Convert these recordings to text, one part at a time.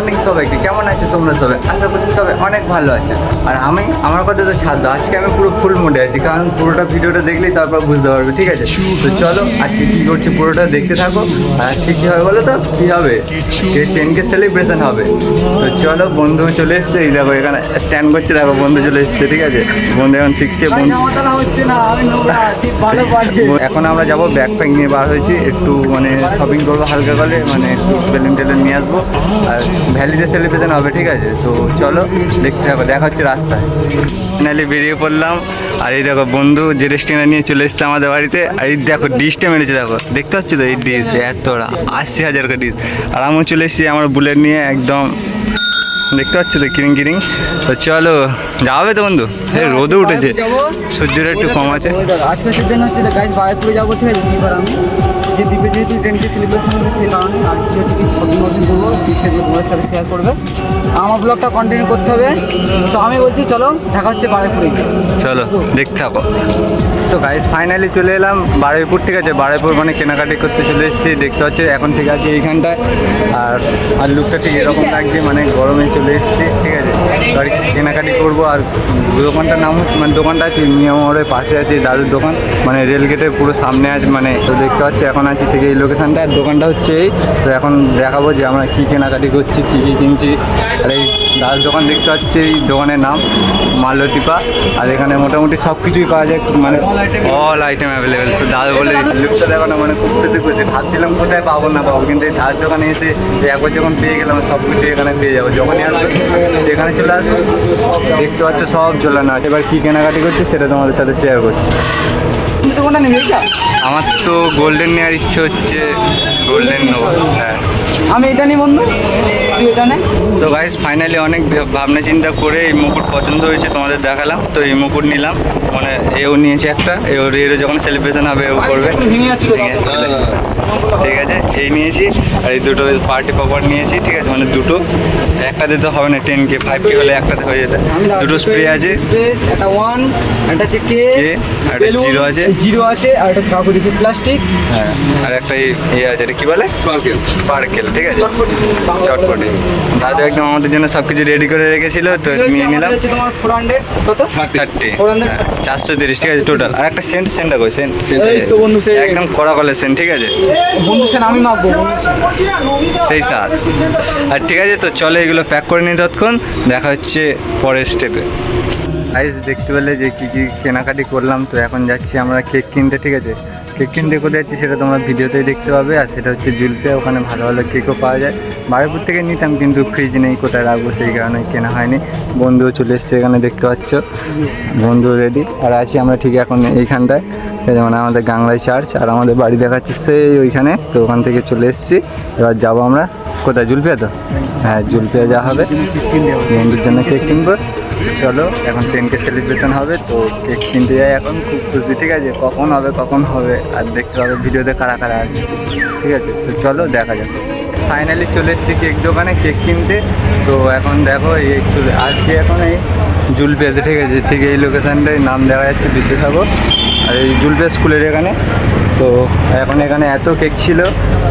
Morning সবাইকে, কেমন আছে তোমরা সবাই? আশা করছি সবাই অনেক ভালো আছে। আর আমার কথা তো ছাড় দাও, আজকে আমি পুরো ফুল মুডে আছি, কারণ পুরোটা ভিডিওটা দেখলেই তারপর বুঝতে পারবে, ঠিক আছে? তো চলো আজকে কী করছি পুরোটা দেখতে থাকো। আর আজকে কী হবে বলো তো, কী হবে? 10K সেলিব্রেশন হবে। তো চলো, বন্ধু চলে এসছে, এই দেখো এখানে স্ট্যান্ড করছে, দেখো বন্ধু চলে এসছে, ঠিক আছে? বন্ধু এখন শিখছে। এখন আমরা যাবো, ব্যাগ প্যাক নিয়ে বার হয়েছি, একটু মানে শপিং করবো হালকা করে, মানে একটু বেলুন টেলুন নিয়ে আসবো, আর ভ্যালিতে সেলিব্রেশন হবে, ঠিক আছে? তো চলো দেখতে থাকো, দেখা হচ্ছে রাস্তায়। ফাইনালি বেরিয়ে পড়লাম। আর এই দেখো বন্ধু যে রেস্টুরেন্ট নিয়ে চলে এসছে আমাদের বাড়িতে। আর এই দেখো ডিশটা মেরেছে, দেখো দেখতে পাচ্ছি তো এই ডিশ, এতটা 80,000 ডিশ। আর আমিও চলে এসেছি আমার বুলেট নিয়ে, একদম দেখতে পাচ্ছি তো কিরিং কিরিং। তো চলো, যাবে তো বন্ধু? রোদও উঠেছে, সূর্যটা একটু কম আছে। আজকে সেদিন হচ্ছে গাইজ বারাকপুরে যাবো, ঠিক আছে? এবার আমি যে দ্বীপে যেহেতু 10K সেলিব্রেশন হবে সেই কারণে আর কি হচ্ছে কি শপিং মপিং করবো, দ্বীপে যে তোমাদের সাথে শেয়ার করবে, আমার ব্লগটা কন্টিনিউ করতে হবে। তো আমি বলছি চলো দেখা হচ্ছে বারাকপুরে, চলো দেখতে থাকো। তো গাইজ ফাইনালি চলে এলাম বারুইপুর, ঠিক আছে? বারুইপুর মানে কেনাকাটি করতে চলে এসেছি, দেখতে পাচ্ছি এখন ঠিক আছে এইখানটায়। আর লুকটা ঠিক এরকম লাগছে, মানে গরমে চলে এসেছি, ঠিক আছে? আর কেনাকাটি করবো। আর দোকানটার নাম মানে দোকানটা আছে মিয়ামোড়ের পাশে আছে, দাদুর দোকান, মানে রেল গেটের পুরো সামনে আছে, মানে তো দেখতে পাচ্ছি এখন আছি ঠিক এই লোকেশানটা। আর দোকানটা হচ্ছে এই। তো এখন দেখাবো যে আমরা কী কেনাকাটি করছি, কী কী কিনছি। আর এই দাদুর দোকান দেখতে পাচ্ছি, এই দোকানের নাম মাল্যদীপা। আর এখানে মোটামুটি সব কিছুই পাওয়া যায়, মানে অল আইটেম অ্যাভেলেবেল। তো দাদু বলে লুকটা দেখো না, মানে খুব খুশি খুশি, ভাবছিলাম কোথায় পাবো না পাবো, কিন্তু এই দাদুর দোকানে এসে একবার যখন পেয়ে গেলাম সব কিছু এখানে পেয়ে যাবো, যখনই আসবো এখানে চলে আসবো। দেখতে পাচ্ছ সব ঝোলানো আছে। এবার কী কেনাকাটি করছি সেটা তোমাদের সাথে শেয়ার করছি। কোনটা নেবে? আমার তো গোল্ডেন নেওয়ার ইচ্ছে হচ্ছে, গোল্ডেন নেবো। হ্যাঁ আমি এটা নিই বন্ধু, তুই এটা নে। তো গাইস ফাইনালি অনেক ভাবনা চিন্তা করে এই মুকুট পছন্দ হয়েছে, তোমাদের দেখালাম। তো এই মুকুট নিলাম, মানে এও নিয়েছে একটা, এর যখন সেলিব্রেশন হবে ও করবে, ঠিক আছে? এই নিয়েছি। আর এই দুটো পার্টি পপার নিয়েছি, ঠিক আছে? মানে দুটো, একটাতে তো হবে না, 10K 5K হলে একটাতে হয়ে যেত। দুটো স্প্রে আছে, একটা ওয়ান, একটা হচ্ছে কে, আর একটা জিরো আছে, জিরো আছে, আর একটা কাকু দিচ্ছে প্লাস্টিক। হ্যাঁ, আর একটা ইয়ে আছে, এটা কী বলে, স্পার্কেল, ঠিক আছে? চটপটি। দাদু একদম আমাদের জন্য সব কিছু রেডি করে রেখেছিল, তো নিয়ে নিলাম। তোমার 400 কত? 30, 400 430, ঠিক আছে টোটাল। আর একটা সেন্টটা কই সেন্ট, এই তো বন্ধু সেই একদম কড়া কলের সেন্ট, ঠিক আছে? বন্ধু সেন আমি মাখবো সেই স্বাদ। আর ঠিক আছে, তো চলো এগুলো প্যাক করে নিই, তৎক্ষণ দেখা হচ্ছে পরের স্টেপে। গাইস দেখতে পেলে যে কী কী কেনাকাটি করলাম। তো এখন যাচ্ছি আমরা কেক কিনতে, ঠিক আছে? কেক কিনতে কোথায় যাচ্ছি সেটা তোমরা ভিডিওতেই দেখতে পাবে। আর সেটা হচ্ছে জুলপে, ওখানে ভালো ভালো কেকও পাওয়া যায়। বারুইপুর থেকে নিতাম, কিন্তু ফ্রিজ নেই, কোথায় রাখবো সেই কারণে কেনা হয়নি। বন্ধুও চলে এসছে, এখানে দেখতে পাচ্ছ বন্ধু রেডি। আর আছি আমরা ঠিক এখন এইখানটায়, মানে আমাদের গাংলাই চার্চ, আর আমাদের বাড়ি দেখাচ্ছে সেই ওইখানে। তো ওখান থেকে চলে এসেছি, এবার যাবো আমরা কোথায়, জুলপিয়া? তো হ্যাঁ, জুলপিয়া যাওয়া হবে, বন্ধুর জন্য কেক কিনবো। চলো এখন 10K সেলিব্রেশন হবে, তো কেক কিনতে যাই এখন, খুব খুশি, ঠিক আছে? কখন হবে আর দেখতে হবে ভিডিওতে কারা কারা আছে, ঠিক আছে? তো চলো দেখা যাক। ফাইনালি চলে এসেছি কেক দোকানে কেক কিনতে। তো এখন দেখো এই চলে আসছি এখন এই জুলপিয়াতে, ঠিক আছে? ঠিক এই লোকেশানটায় নাম দেখা যাচ্ছে বিদ্যাসাগর, আর এই জুলপিয়া স্কুলের এখানে। তো এখন এখানে এত কেক ছিল,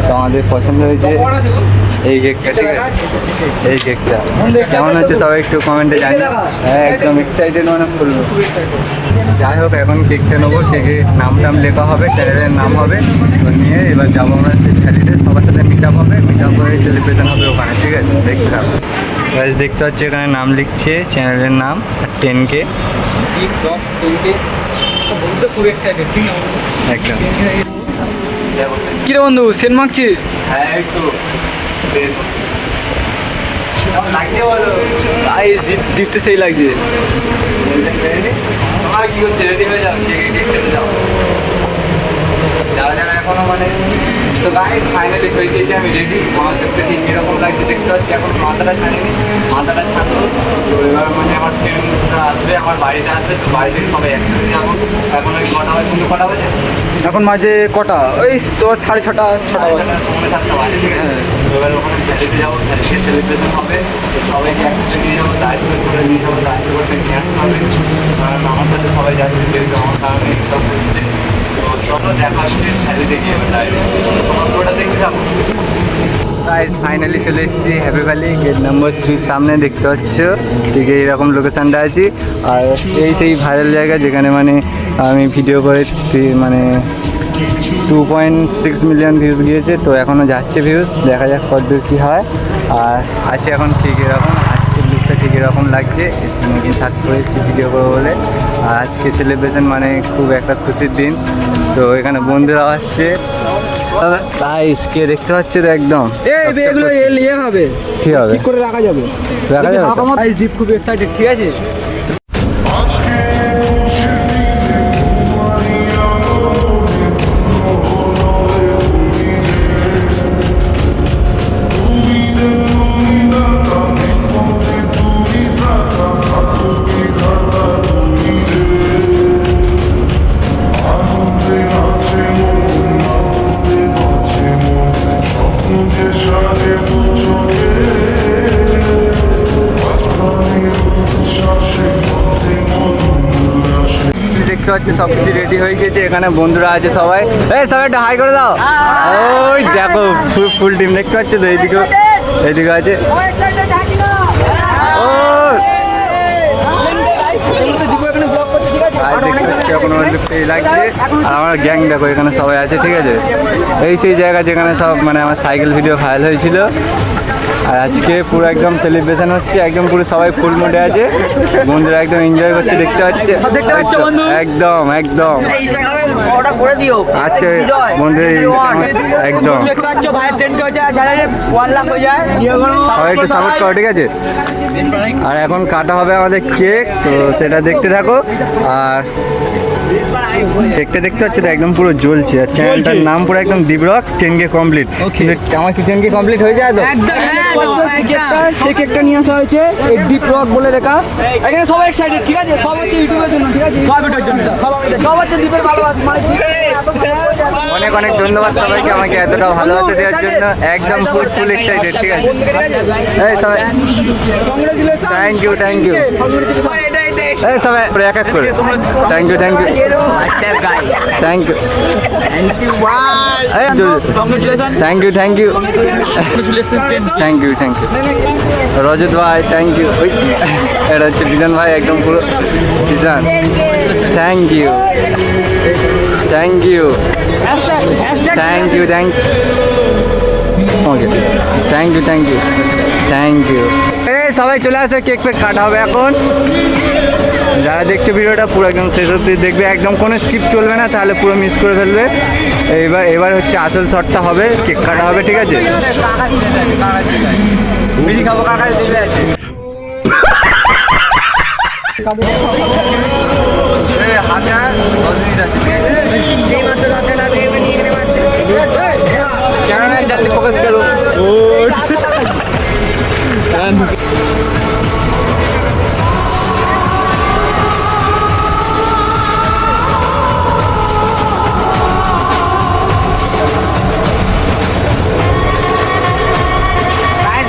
তো আমাদের পছন্দ হয়েছে এই কেকটা, ঠিক আছে? এই কেকটা কেমন হচ্ছে সবাই একটু কমেন্টে জানি। হ্যাঁ একদম এক্সাইটেড, মানে ফুল। যাই হোক, এখন কেকটা নেবো, কেকের নাম লেখা হবে, চ্যানেলের নাম হবে, তো নিয়ে এবার যাবো আমরা সেই ভ্যালিতে, সবার সাথে মিট আপ হবে, মিট আপ করে সেলিব্রেশন হবে ওখানে, ঠিক আছে? দেখতে হবে। দেখতে পাচ্ছি এখানে নাম লিখছে, চ্যানেলের নাম 10K। একদম কিরে বন্ধু সেন মাখছি? হ্যাঁ একটু লাগছে, বলো দিতে সেই লাগছে। তোমার কি হচ্ছে, রেডি হয়ে যাও, যাও যারা যারা এখনো মানে। তো গাইস ফাইনালি হয়ে গিয়েছে, আমি রেডি। আমার দেখতে ঠিক এরকম লাগছে, দেখতে পাচ্ছি। এখন মাথাটা ছাড়িনি, মাথাটা ছাড়বো। তো এবার মানে আমার ফ্রেন্ডরা আসবে, আমার বাড়িতে আসবে, তো বাড়ি থেকে সবাই একসাথে যাবো। এখন ওই কটা বাজে, কিন্তু কটা বাজে এখন মাঝে কটা, ওই তোর 6:30 7টা বাজে, ঠিক আছে? এবার ওখানে ভ্যালিতে যাবো, ভ্যালিতে সেলিব্রেশন হবে, তো সবাইকে একসাথে নিয়ে যাবো, দায়িত্ব করে নিয়ে যাবো, দায়িত্ব করে নিয়ে আসতে হবে। কারণ আমার সাথে সবাই যাচ্ছে, যেহেতু আমার কারণে এইসব হচ্ছে। তো চলো দেখা হচ্ছে ভ্যালিতে গিয়ে, তোমার পুরোটা দেখতে যাবো। ফাইনালি চলে এসেছি হ্যাপি ভ্যালি গেট নাম্বার 3 সামনে দেখতে পাচ্ছ, ঠিক এইরকম লোকেশানটা আছি। আর এই সেই ভাইরাল জায়গা যেখানে মানে আমি ভিডিও করে মানে 2.6 মিলিয়ন ভিউজ গিয়েছে। তো এখনও যাচ্ছে ভিউজ, দেখা যাক কতদূর কী হয়। আর আছে এখন ঠিক এরকম, আজকের লুকটা ঠিক এরকম লাগছে, নতুন শার্ট করেছি ভিডিও করবো বলে। আর আজকে সেলিব্রেশন মানে খুব একটা খুশির দিন। তো এখানে বন্ধুরা আসছে, কে দেখতে পাচ্ছি তো একদম এগুলো ইয়ে হবে, কি হবে, ঠিক করে রাখা যাবে, রাখা যাবে তো? দীপ খুব এক্সাইটেড, ঠিক আছে। দেখতে পাচ্ছি সব কিছু রেডি হয়ে গেছে, এখানে বন্ধুরা আছে সবাই। এই সবাই একটা হাই করে দাও। ওই দেখো ফুল টিম দেখতে পাচ্ছ তো, এইদিকে আছে। ও আর দেখতে পাচ্ছি এখন লাগছে। আর আমার গ্যাং দেখো এখানে সবাই আছে, ঠিক আছে। এই সেই জায়গা যেখানে সব মানে আমার সাইকেল ভিডিও ভাইরাল হয়েছিল। আর আজকে পুরো একদম সেলিব্রেশন হচ্ছে, একদম পুরো সবাই ফুল মুডে আছে, বন্ধুরা একদম এনজয় করছে, দেখতে পাচ্ছে একদম একদম। আচ্ছা বন্ধু একদম সবাই একটু সাপোর্ট করো, ঠিক আছে। আর এখন কাটা হবে আমাদের কেক, তো সেটা দেখতে থাকো। আর কেকটা দেখতে পাচ্ছি তো একদম পুরো জ্বলছে। আর চ্যানেলটার নাম পুরো একদম দীপরক 10K কমপ্লিট। আমার কি 10K কমপ্লিট হয়ে যায় তো? সেই কেকটা নিয়ে আসা হয়েছে এই দীপরক বলে লেখা। এখানে সবাই এক্সাইটেড, ঠিক আছে। সব হচ্ছে ইউটিউবের জন্য, ঠিক আছে। সব হচ্ছে দীপের ভালোবাসা, মানে অনেক অনেক ধন্যবাদ সবাইকে আমাকে এতটা ভালোবাসা দেওয়ার জন্য। একদম ফুল এক্সাইটেড, ঠিক আছে। এই সবাই থ্যাংক ইউ এই সবাই এক এক করে thank you thank you Rajat ভাই থ্যাংক ইউ। এটা হচ্ছে বিজন ভাই, একদম পুরো Bijon. Thank you okay thank you. এই সবাই চলে আসে, কেক পেক কাটা হবে এখন। যারা দেখছে ভিডিওটা পুরো একদম শেষ অবধি দেখবে, একদম কোনো স্কিপ চলবে না, তাহলে পুরো মিস করে ফেলবে। এবার হচ্ছে আসল শটটা হবে, কেক কাটা হবে, ঠিক আছে। বিড়ি খাবো কাকা দিলে আছে। ফোকাস করো।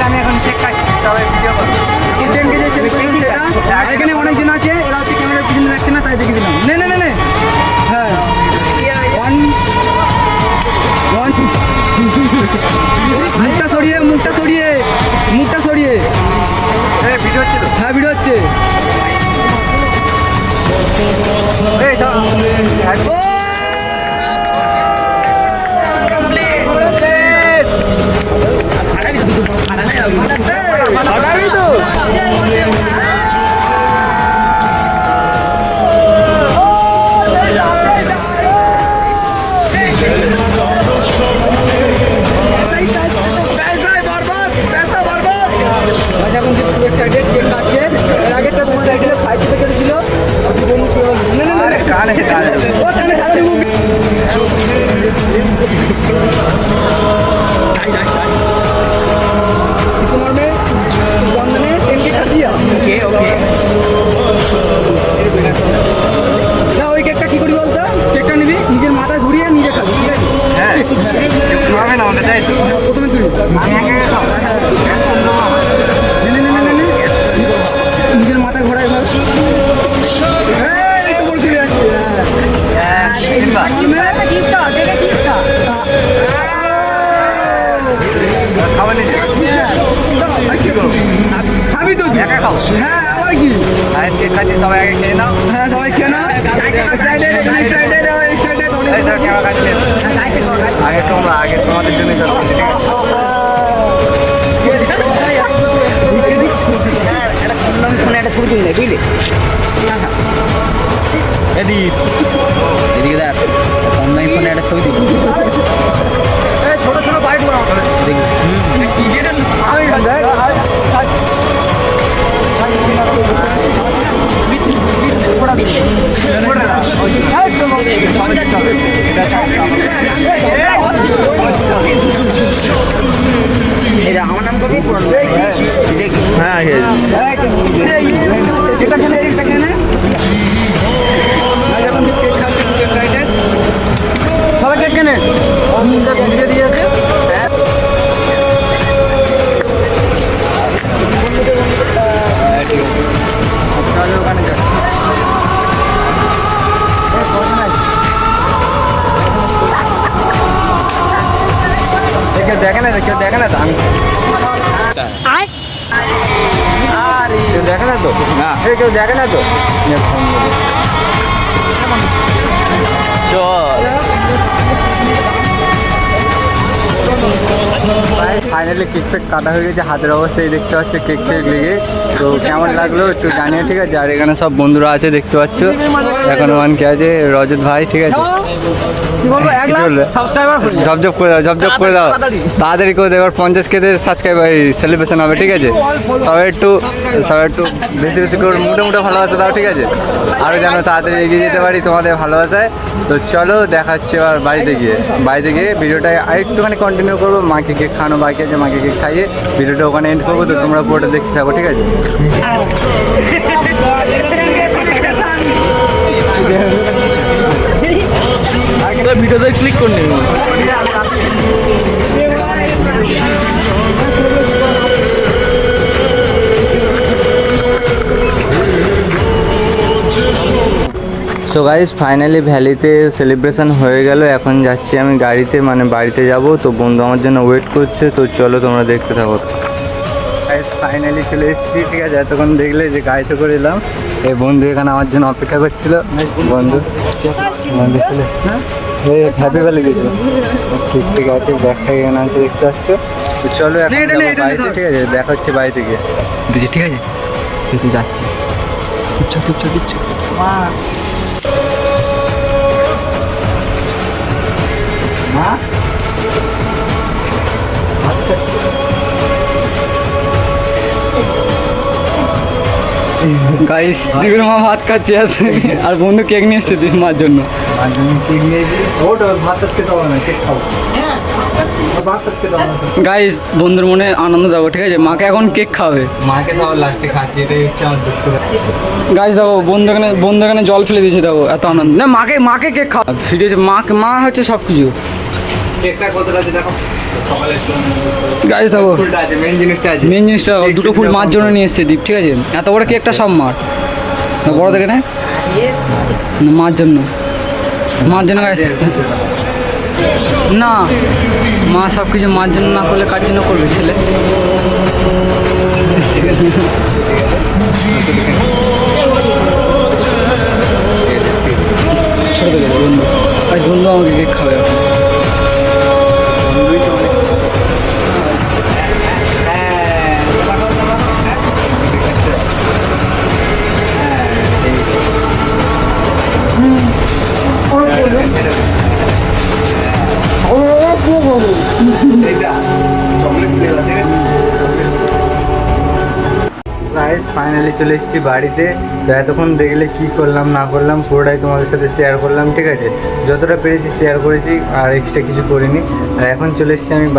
আমি এখন চেক কাটছি, সবাই ভিডিও করো। এখানে অনেকজন আছে, ওরা হচ্ছে ক্যামেরার পিছনে রাখছে না, তাই দেখে দিলাম। নে হ্যাঁ মুখটা সরিয়ে ভিডিও হচ্ছে তো? হ্যাঁ ভিডিও হচ্ছে। এটা আমার নাম করবি হ্যাঁ এটা কেন এটা কেন সবাই কেক কেনে ভিডিও দিয়েছে ওখানে কেউ দেখে না তো আমি কেউ দেখে না তো না কেউ দেখে না তো চল ফাইনালি কেক ফেক কাটা হয়ে গেছে, হাতের অবস্থায় দেখতে পাচ্ছ কেক ফেক লেগে। তো কেমন লাগলো একটু জানিয়ে, ঠিক আছে। আর এখানে সব বন্ধুরা আছে দেখতে পাচ্ছ, এখন ওয়ানকে আছে রজত ভাই, ঠিক আছে। ঝপঝপ করে দাও, ঝপঝপ করে দাও, তাড়াতাড়ি করে দাও। এবার 50K সাবস্ক্রাইব সেলিব্রেশন হবে, ঠিক আছে। সবাই একটু বেশি বেশি করে মোটামুটি ভালোবাসা দাও, ঠিক আছে। আরও যেন তাড়াতাড়ি এগিয়ে যেতে পারি তোমাদের ভালোবাসায়। তো চলো দেখা হচ্ছে এবার বাড়িতে গিয়ে ভিডিওটা আরেকটুখানি কন্টিনিউ করবো। মাকে কেক খাওয়ানো বাকি আছে, মাকে কেক খাইয়ে ভিডিওটা ওখানে এন্ড করবো। তো তোমরা পুরোটা দেখতে থাকো, ঠিক আছে। ভিডিওতে ক্লিক করে নিন। সো গাইস ফাইনালি ভ্যালিতে সেলিব্রেশন হয়ে গেল। এখন যাচ্ছি আমি গাড়িতে, মানে বাড়িতে যাব। তো বন্ধু আমার জন্য ওয়েট করছে, তো চলো তোমরা দেখতে থাকো। গাইস ফাইনালি চলে এসেছি, ঠিক আছে। এতক্ষণ দেখলে যে গাড়িতে করে এলাম, এই বন্ধু এখানে আমার জন্য অপেক্ষা করছিল। বন্ধু ছিল এই হ্যাপি ভ্যালি গেছিল, ঠিক আছে। ব্যাগটা এখানে আছে দেখতে পাচ্ছ। তো চলো এখন বাড়িতে, ঠিক আছে। দেখা হচ্ছে বাড়িতে গিয়ে, ঠিক আছে। তুই যাচ্ছি, দিচ্ছ গাইস দিদির মা ভাত খাচ্ছে আর বন্ধু কেক নিয়ে এসছে দিদির মার জন্য। কেক নিয়ে ভাত খেতে হবে না, কেক খাবো। গাইস বন্ধুর মনে আনন্দ যাবো, ঠিক আছে। মাকে এখন কেক খাবে, মাকে সবার লাস্টে খাচ্ছে, এটাই হচ্ছে আমার দুঃখ। গাইস দেখো বন্ধু এখানে জল ফেলে দিয়েছে, দেখো এত আনন্দ। না মাকে কেক খাওয়া ভিডিও, মা হচ্ছে সব কিছু। কেকটা কতটা আছে দেখো। গাইস দেখো মেন জিনিসটা দুটো ফুল মার জন্য নিয়ে এসছে দীপ, ঠিক আছে। এত বড় কেকটা সব বড় দেখে না, মার জন্য গাইস। না মা সব কিছু মার জন্য না করলে কার জন্য করবে ছেলে? বন্ধু আমাকে কেক খাবে। গাইস ফাইনালি চলে এসেছি বাড়িতে। তো এতক্ষণ দেখলে কী করলাম না করলাম পুরোটাই তোমাদের সাথে শেয়ার করলাম, ঠিক আছে। যতটা পেরেছি শেয়ার করেছি, আর এক্সট্রা কিছু করিনি। আর এখন চলে এসেছি আমি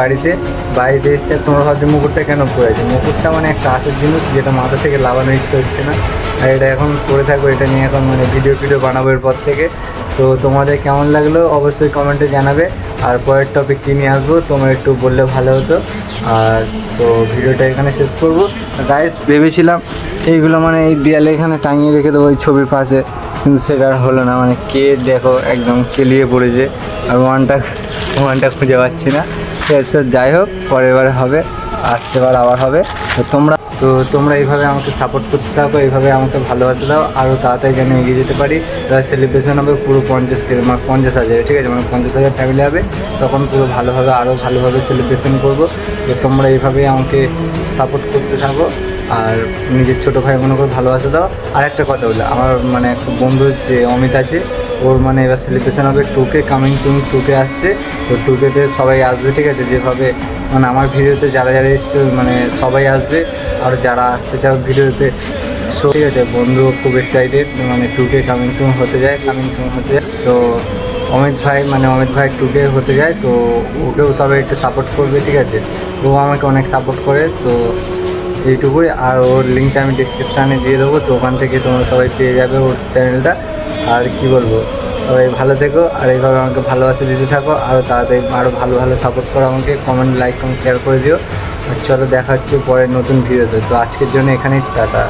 বাড়িতে এসে তোমরা ভাবছো মুকুটটা কেন পড়েছে। মুকুটটা মানে একটা আসল জিনিস, যেটা মাথা থেকে লাগানোর ইচ্ছে হচ্ছে না। আর এটা এখন করে থাকবো, এটা নিয়ে এখন মানে ভিডিও বানাবো এরপর থেকে। তো তোমাদের কেমন লাগলো অবশ্যই কমেন্টে জানাবে। আর পরের টপিক কী নিয়ে আসবো তোমরা একটু বললে ভালো হতো। আর তো ভিডিওটা এখানে শেষ করবো। গাইস ভেবেছিলাম এইগুলো মানে এই দেয়ালে এখানে টাঙিয়ে রেখে দেবো ওই ছবির পাশে, কিন্তু সেটা আর হলো না। মানে কে দেখো একদম কেলিয়ে পড়েছে, আর ওয়ানটা খুঁজে পাচ্ছি না। যাই হোক পরের বারে হবে, আসছে বার আবার হবে। তো তোমরা এইভাবে আমাকে সাপোর্ট করতে থাকো, এইভাবে আমাকে ভালোবাসা দাও, আরও তাড়াতাড়ি যেন এগিয়ে যেতে পারি। তার সেলিব্রেশন হবে পুরো 50,000, ঠিক আছে। মানে 50,000 ফ্যামিলি হবে, তখন পুরো ভালোভাবে আরও ভালোভাবে সেলিব্রেশন করবো। তো তোমরা এইভাবেই আমাকে সাপোর্ট করতে থাকো, আর নিজের ছোটো ভাই মনে করে ভালোবাসা দাও। আর একটা কথা বলে, আমার মানে একটা বন্ধুর যে অমিত আছে, ওর মানে এবার সেলিব্রেশন হবে 2K, কামিং 2K আসছে। তো 2Kতে সবাই আসবে, ঠিক আছে। যেভাবে মানে আমার ভিডিওতে যারা এসছে মানে সবাই আসবে, আর যারা আসতে চাও ভিডিওতে তো ঠিক আছে, বন্ধু খুব এক্সাইটেড, মানে 2K কামিং সুন হতে যায়। তো অমিত ভাই 2K হতে যায়, তো ওকেও সবাই একটু সাপোর্ট করবে, ঠিক আছে। ও আমাকে অনেক সাপোর্ট করে, তো এইটুকুই। আর ওর লিঙ্কটা আমি ডিসক্রিপশানে দিয়ে দেবো, তো ওখান থেকে তোমরা সবাই পেয়ে যাবে ওর চ্যানেলটা। আর কি বলবো, সবাই ভালো থেকো আর এইভাবে আমাকে ভালোবাসা দিতে থাকো, আরও তাড়াতাড়ি আরও ভালো সাপোর্ট করো আমাকে। লাইক কমেন্ট শেয়ার করে দিও। আর চলো দেখা হচ্ছে পরের নতুন ভিডিওতে। তো আজকের জন্য এখানেই টাটা।